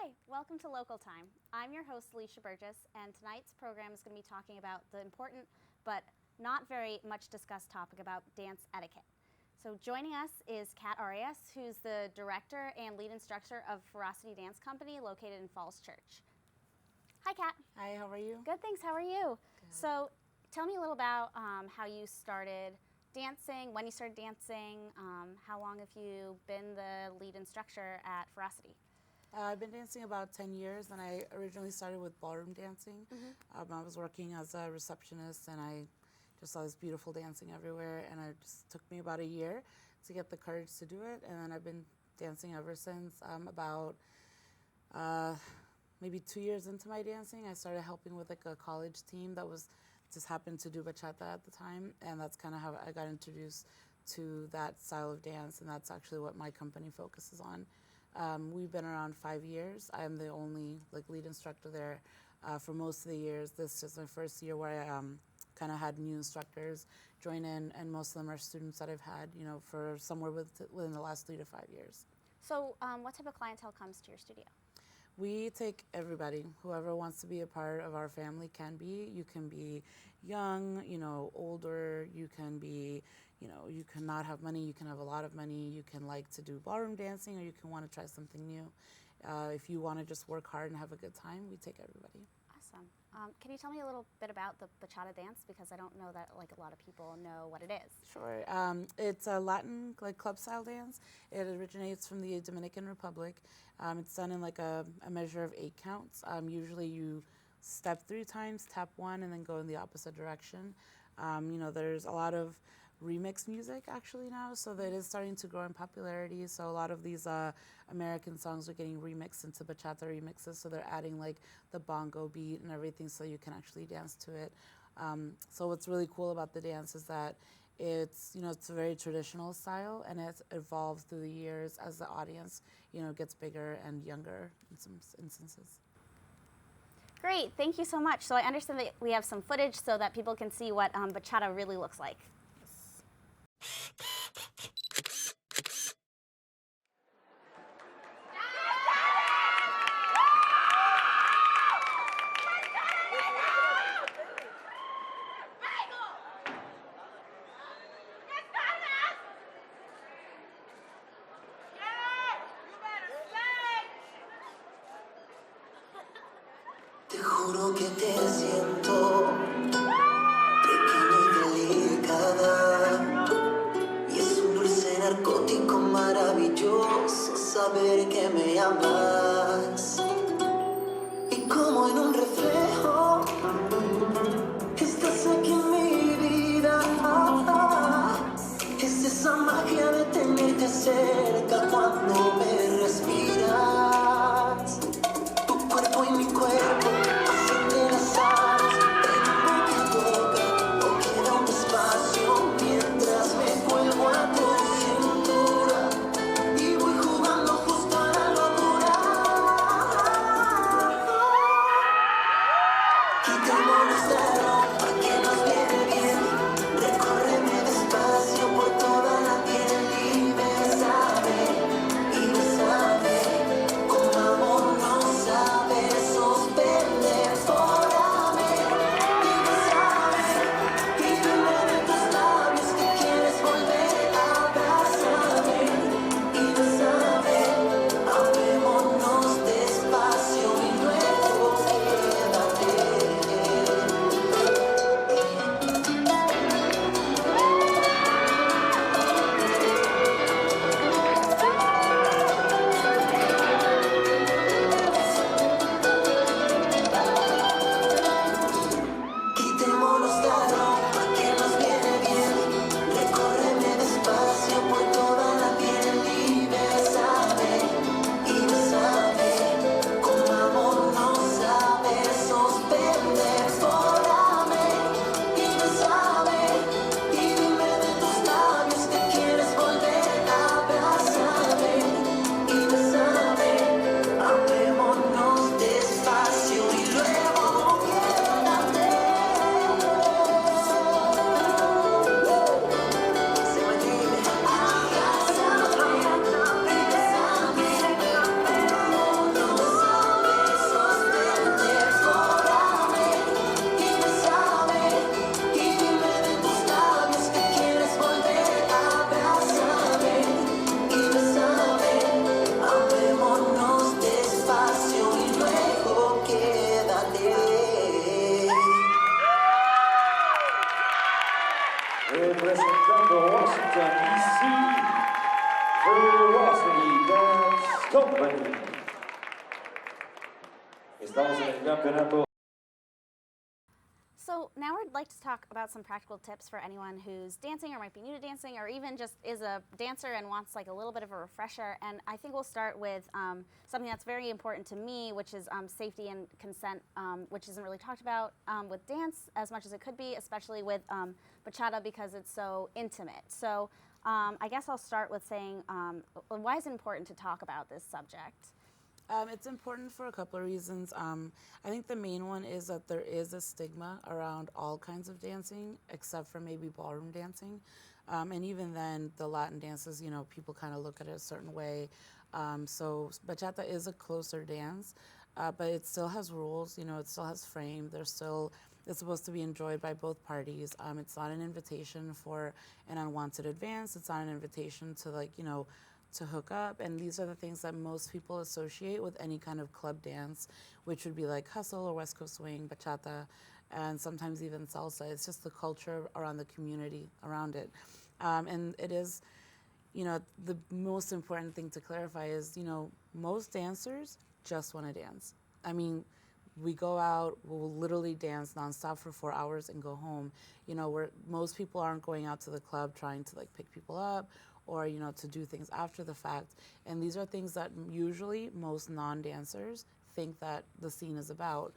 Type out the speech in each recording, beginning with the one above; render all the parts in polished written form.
Hi, welcome to Local Time. I'm your host, Alicia Burgess, and tonight's program is going to be talking about the important but not very much discussed topic about dance etiquette. So joining us is Kat Arias, who's the director and lead instructor of Ferocity Dance Company located in Falls Church. Hi, Kat. Hi, how are you? Good, thanks. How are you? Good. So tell me a little about how you started dancing, when you started dancing, how long have you been the lead instructor at Ferocity? I've been dancing about 10 years, and I originally started with ballroom dancing. I was working as a receptionist, and I just saw this beautiful dancing everywhere, and it just took me about a year to get the courage to do it, and then I've been dancing ever since. About maybe 2 years into my dancing, I started helping with like a college team that was just happened to do bachata at the time, and that's kind of how I got introduced to that style of dance, and that's actually what my company focuses on. We've been around 5 years. I'm the only lead instructor there for most of the years. This is my first year where I kind of had new instructors join in, and most of them are students that I've had, for somewhere within the last 3 to 5 years. So what type of clientele comes to your studio? We take everybody. Whoever wants to be a part of our family can be. You can be young, older. You can be, you cannot have money. You can have a lot of money. You can like to do ballroom dancing, or you can want to try something new. If you want to just work hard and have a good time, we take everybody. Awesome. Can you tell me a little bit about the bachata dance, because I don't know that a lot of people know what it is? Sure. It's a Latin club style dance. It originates from the Dominican Republic. It's done in a measure of 8 counts. Usually you step 3 times, tap 1, and then go in the opposite direction. There's a lot of remix music actually now, so that is starting to grow in popularity. So a lot of these American songs are getting remixed into bachata remixes, so they're adding the bongo beat and everything so you can actually dance to it. So what's really cool about the dance is that it's a very traditional style, and it's evolved through the years as the audience gets bigger and younger in some instances. Great, thank you so much. So I understand that we have some footage so that people can see what bachata really looks like. Te juro que te siento pequeña y delicada, y es un dulce narcótico maravilloso saber que me amas. Y como en un reflejo estás aquí en mi vida. Es esa magia de tenerte cerca cuando me respiras. Tu cuerpo y mi cuerpo hacen de las alas. En boca a boca no queda un espacio mientras me cuelgo a tu cintura y voy jugando justo a la locura. Quitémonos la ropa que nos viene bien. Recórreme despacio por toda la piel y bésame So now I'd like to talk about some practical tips for anyone who's dancing or might be new to dancing or even just is a dancer and wants like a little bit of a refresher. And I think we'll start with something that's very important to me, which is safety and consent, which isn't really talked about with dance as much as it could be, especially with bachata because it's so intimate. So I guess I'll start with saying why is it important to talk about this subject? It's important for a couple of reasons. I think the main one is that there is a stigma around all kinds of dancing, except for maybe ballroom dancing. And even then, the Latin dances, you know, people kind of look at it a certain way. So bachata is a closer dance, but it still has rules, you know, it still has frame. It's supposed to be enjoyed by both parties. It's not an invitation for an unwanted advance. It's not an invitation to, like, you know, to hook up, and these are the things that most people associate with any kind of club dance, which would be like hustle or West Coast swing, bachata, and sometimes even salsa. It's just the culture around the community around it. And it is, you know, the most important thing to clarify is, you know, most dancers just want to dance. I mean, we go out, we'll literally dance nonstop for 4 hours and go home. You know, most people aren't going out to the club trying to like pick people up or, you know, to do things after the fact. And these are things that usually most non-dancers think that the scene is about.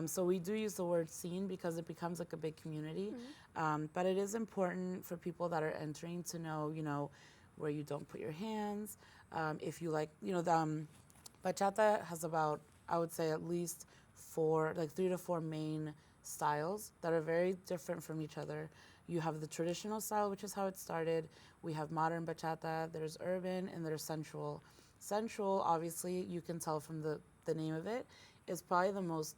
So we do use the word scene because it becomes like a big community. But it is important for people that are entering to know, you know, where you don't put your hands. If you like, you know, bachata has about, I would say at least 3 to 4 main styles that are very different from each other. You have the traditional style, which is how it started. We have modern bachata, there's urban, and there's sensual. Sensual, obviously, you can tell from the name of it, is probably the most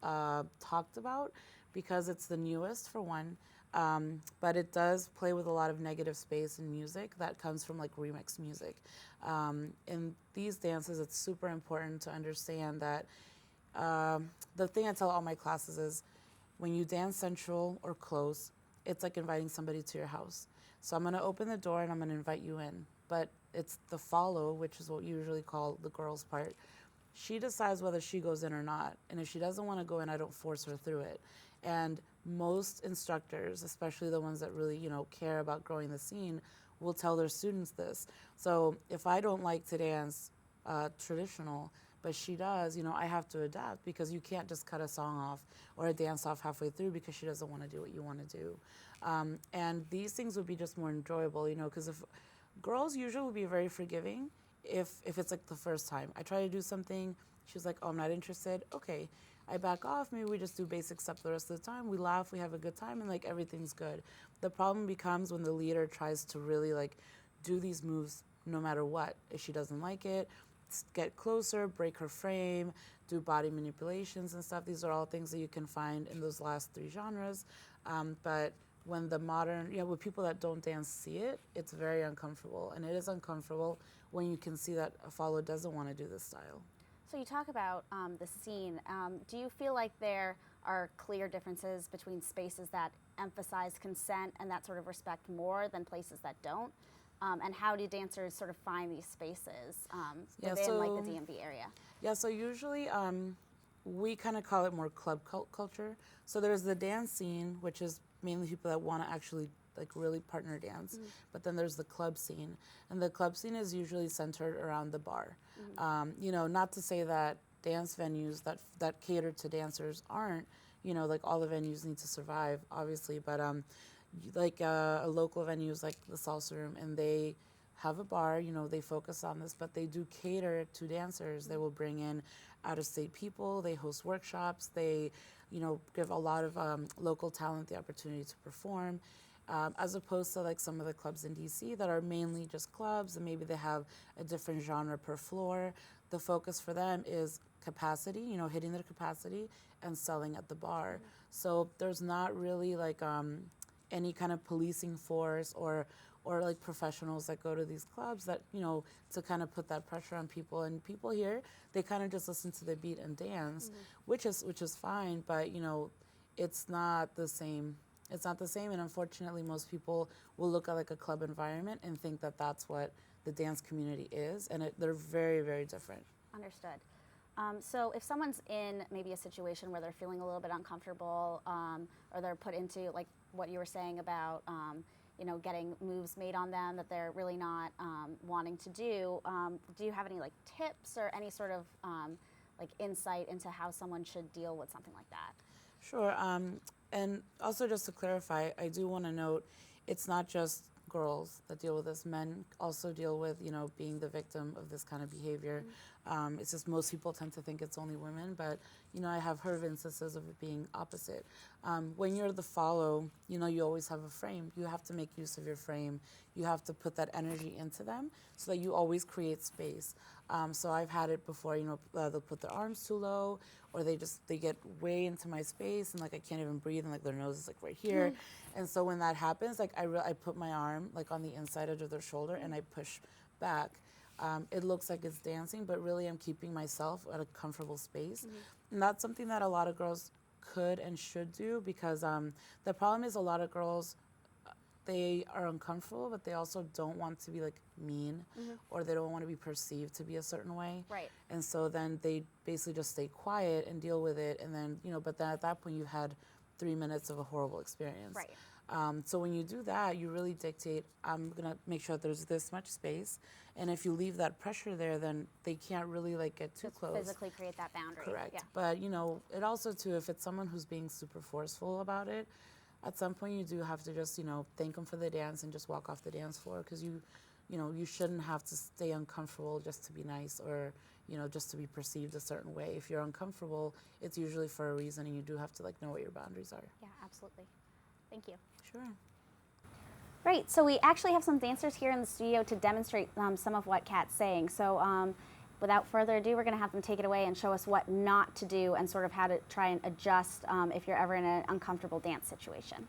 talked about because it's the newest, for one. But it does play with a lot of negative space in music that comes from like remix music. In these dances, it's super important to understand that the thing I tell all my classes is when you dance sensual or close, it's like inviting somebody to your house. So I'm gonna open the door and I'm gonna invite you in. But it's the follow, which is what we usually call the girl's part. She decides whether she goes in or not. And if she doesn't wanna go in, I don't force her through it. And most instructors, especially the ones that really, you know, care about growing the scene, will tell their students this. So if I don't like to dance traditional, but she does, you know, I have to adapt because you can't just cut a song off or a dance off halfway through because she doesn't want to do what you want to do. And these things would be just more enjoyable, you know, because if girls usually will be very forgiving if it's like the first time. I try to do something, she's like, oh, I'm not interested. Okay, I back off. Maybe we just do basic stuff the rest of the time. We laugh, we have a good time, and like everything's good. The problem becomes when the leader tries to really like do these moves no matter what. If she doesn't like it, get closer, break her frame, do body manipulations and stuff. These are all things that you can find in those last 3 genres. But when the modern, you know, with people that don't dance see it, it's very uncomfortable. And it is uncomfortable when you can see that a follower doesn't want to do this style. So you talk about the scene. Do you feel like there are clear differences between spaces that emphasize consent and that sort of respect more than places that don't? And how do dancers sort of find these spaces within like the DMV area? Yeah, so usually we kind of call it more club culture. So there's the dance scene, which is mainly people that want to actually like really partner dance. But then there's the club scene. And the club scene is usually centered around the bar. You know, not to say that dance venues that cater to dancers aren't, you know, like all the venues need to survive, obviously, but like a local venues like the Salsa Room, and they have a bar, you know, they focus on this, but they do cater to dancers. They will bring in out-of-state people, they host workshops, they, you know, give a lot of local talent the opportunity to perform, as opposed to like some of the clubs in DC that are mainly just clubs and maybe they have a different genre per floor. The focus for them is capacity, you know, hitting their capacity and selling at the bar. So there's not really like any kind of policing force or like professionals that go to these clubs that, you know, to kind of put that pressure on people. And people here, they kind of just listen to the beat and dance, which is fine, but you know, it's not the same. It's not the same, and unfortunately most people will look at like a club environment and think that that's what the dance community is, and they're very, very different. Understood. So if someone's in maybe a situation where they're feeling a little bit uncomfortable, or they're put into like what you were saying about, getting moves made on them that they're really not wanting to do you have any like tips or any sort of like insight into how someone should deal with something like that? Sure. And also just to clarify, I do want to note, it's not just girls that deal with this. Men also deal with, being the victim of this kind of behavior. It's just most people tend to think it's only women, but, I have heard of instances of it being opposite. When you're the follow, you always have a frame. You have to make use of your frame. You have to put that energy into them so that you always create space. So I've had it before, they'll put their arms too low, or they get way into my space and like I can't even breathe, and like their nose is like right here. And so when that happens, like I put my arm like on the inside edge of their shoulder and I push back. It looks like it's dancing, but really I'm keeping myself at a comfortable space. And that's something that a lot of girls could and should do, because the problem is a lot of girls, they are uncomfortable, but they also don't want to be like mean, or they don't want to be perceived to be a certain way. Right. And so then they basically just stay quiet and deal with it. And then, but then at that point you had 3 minutes of a horrible experience. Right. So when you do that, you really dictate, I'm going to make sure that there's this much space. And if you leave that pressure there, then they can't really like get too Just close. physically create that boundary. Correct. Yeah. But, it also too, if it's someone who's being super forceful about it, at some point you do have to just, thank them for the dance and just walk off the dance floor, because you shouldn't have to stay uncomfortable just to be nice, or, just to be perceived a certain way. If you're uncomfortable, it's usually for a reason, and you do have to like know what your boundaries are. Yeah, absolutely. Thank you. Sure. Great. So we actually have some dancers here in the studio to demonstrate some of what Kat's saying. So without further ado, we're going to have them take it away and show us what not to do and sort of how to try and adjust if you're ever in an uncomfortable dance situation.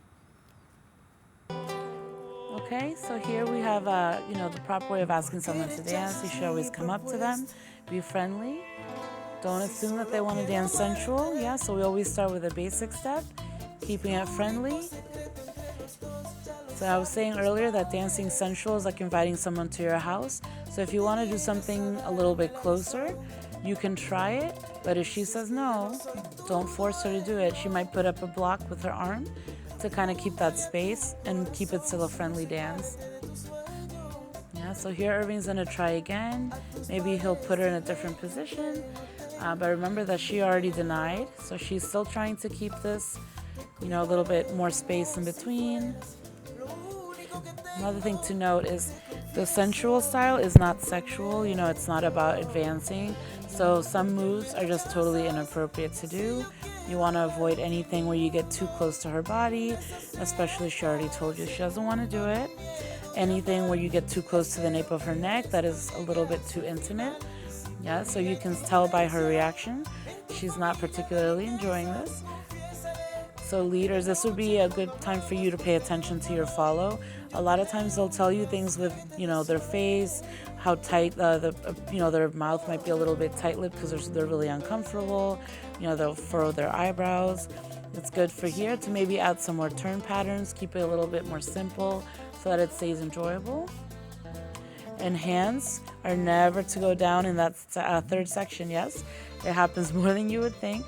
Okay, so here we have, the proper way of asking someone to dance. You should always come up to them, be friendly. Don't assume that they want to dance sensual. Yeah, so we always start with a basic step, keeping it friendly. So I was saying earlier that dancing sensual is like inviting someone to your house. So if you want to do something a little bit closer, you can try it. But if she says no, don't force her to do it. She might put up a block with her arm to kind of keep that space and keep it still a friendly dance. Yeah, so here Irving's going to try again. Maybe he'll put her in a different position. But remember that she already denied. So she's still trying to keep this, a little bit more space in between. Another thing to note is the sensual style is not sexual. It's not about advancing. So some moves are just totally inappropriate to do. You want to avoid anything where you get too close to her body, especially she already told you she doesn't want to do it. Anything where you get too close to the nape of her neck, that is a little bit too intimate. Yeah, so you can tell by her reaction, she's not particularly enjoying this. So leaders, this would be a good time for you to pay attention to your follow. A lot of times they'll tell you things with, their face, how tight, their mouth might be a little bit tight-lipped because they're really uncomfortable. They'll furrow their eyebrows. It's good for here to maybe add some more turn patterns, keep it a little bit more simple so that it stays enjoyable. And hands are never to go down in that third section, yes. It happens more than you would think.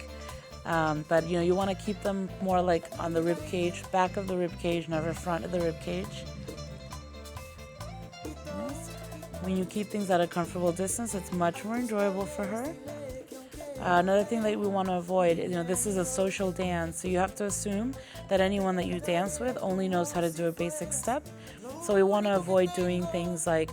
But you want to keep them more like on the rib cage, back of the rib cage, never front of the rib cage. Yes. When you keep things at a comfortable distance, it's much more enjoyable for her. Another thing that we want to avoid, this is a social dance, so you have to assume that anyone that you dance with only knows how to do a basic step. So we want to avoid doing things like,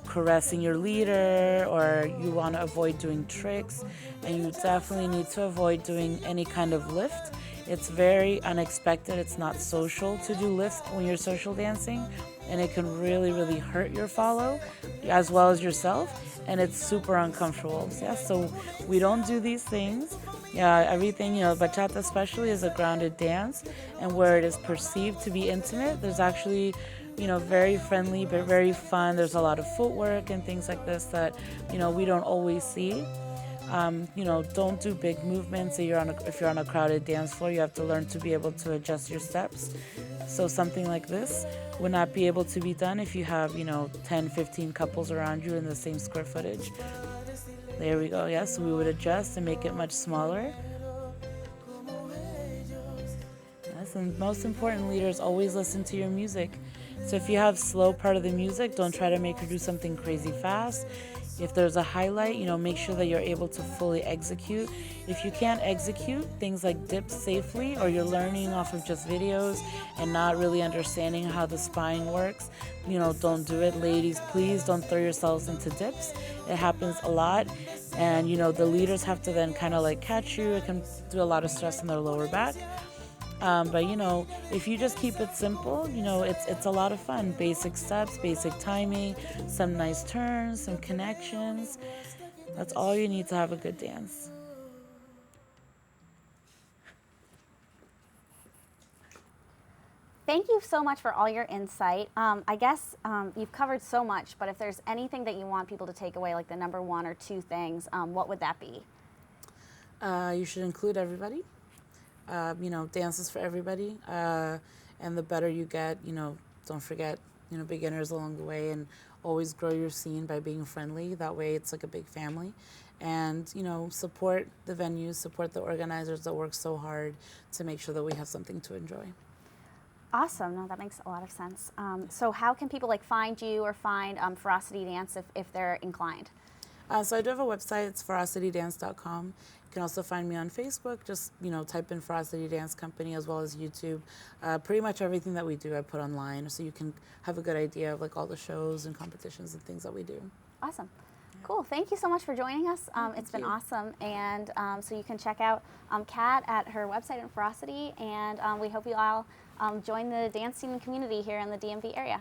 caressing your leader, or you want to avoid doing tricks, and you definitely need to avoid doing any kind of lift. It's very unexpected. It's not social to do lift when you're social dancing, and it can really, really hurt your follow as well as yourself, and it's super uncomfortable. Yeah, so we don't do these things. Yeah, everything, bachata especially is a grounded dance, and where it is perceived to be intimate, there's actually very friendly but very fun. There's a lot of footwork and things like this that, we don't always see. Don't do big movements. If you're on a crowded dance floor, you have to learn to be able to adjust your steps. So something like this would not be able to be done if you have, 10, 15 couples around you in the same square footage. There we go. Yes, we would adjust and make it much smaller. Yes, and most important, leaders, always listen to your music. So if you have slow part of the music, don't try to make her do something crazy fast. If there's a highlight, make sure that you're able to fully execute. If you can't execute things like dips safely, or you're learning off of just videos and not really understanding how the spine works, don't do it. Ladies, please don't throw yourselves into dips. It happens a lot. And, the leaders have to then kind of like catch you. It can do a lot of stress in their lower back. But if you just keep it simple, it's a lot of fun. Basic steps, basic timing, some nice turns, some connections. That's all you need to have a good dance. Thank you so much for all your insight. I guess you've covered so much, but if there's anything that you want people to take away, like the number one or two things, what would that be? You should include everybody. Dance is for everybody. And the better you get, don't forget, beginners along the way, and always grow your scene by being friendly. That way it's like a big family. And, support the venues, support the organizers that work so hard to make sure that we have something to enjoy. Awesome. No, that makes a lot of sense. So how can people find you or find Ferocity Dance if they're inclined? So I do have a website. It's ferocitydance.com. You can also find me on Facebook. Just, type in Ferocity Dance Company, as well as YouTube. Pretty much everything that we do I put online, so you can have a good idea of all the shows and competitions and things that we do. Awesome. Cool. Thank you so much for joining us. It's been awesome. And so you can check out Kat at her website in Ferocity, and we hope you all join the dance scene community here in the DMV area.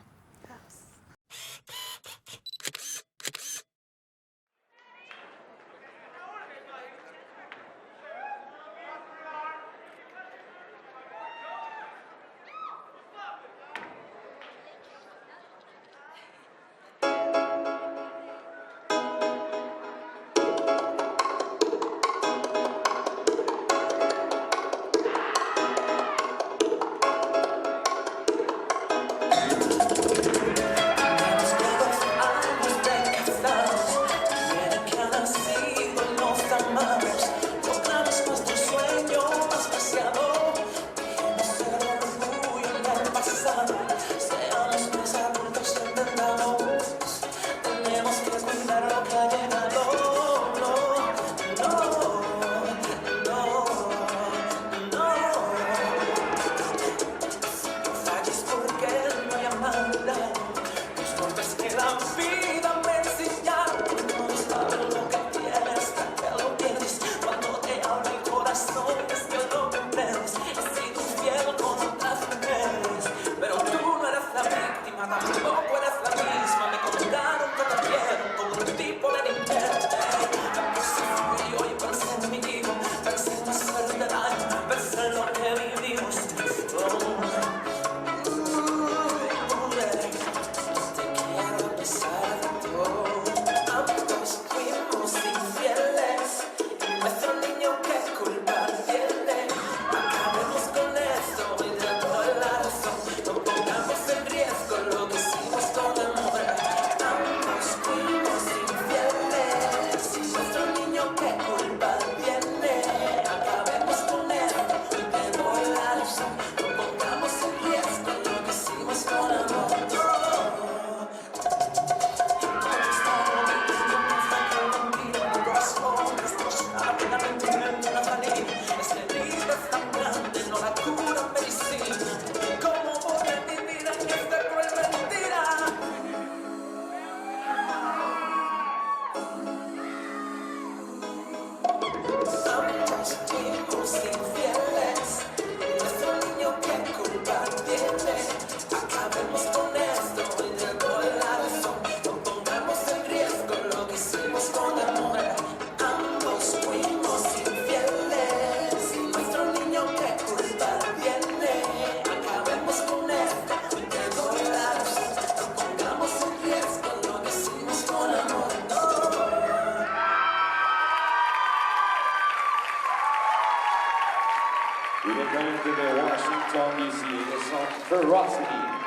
We've been coming to the Washington, D.C. This is Ferocity.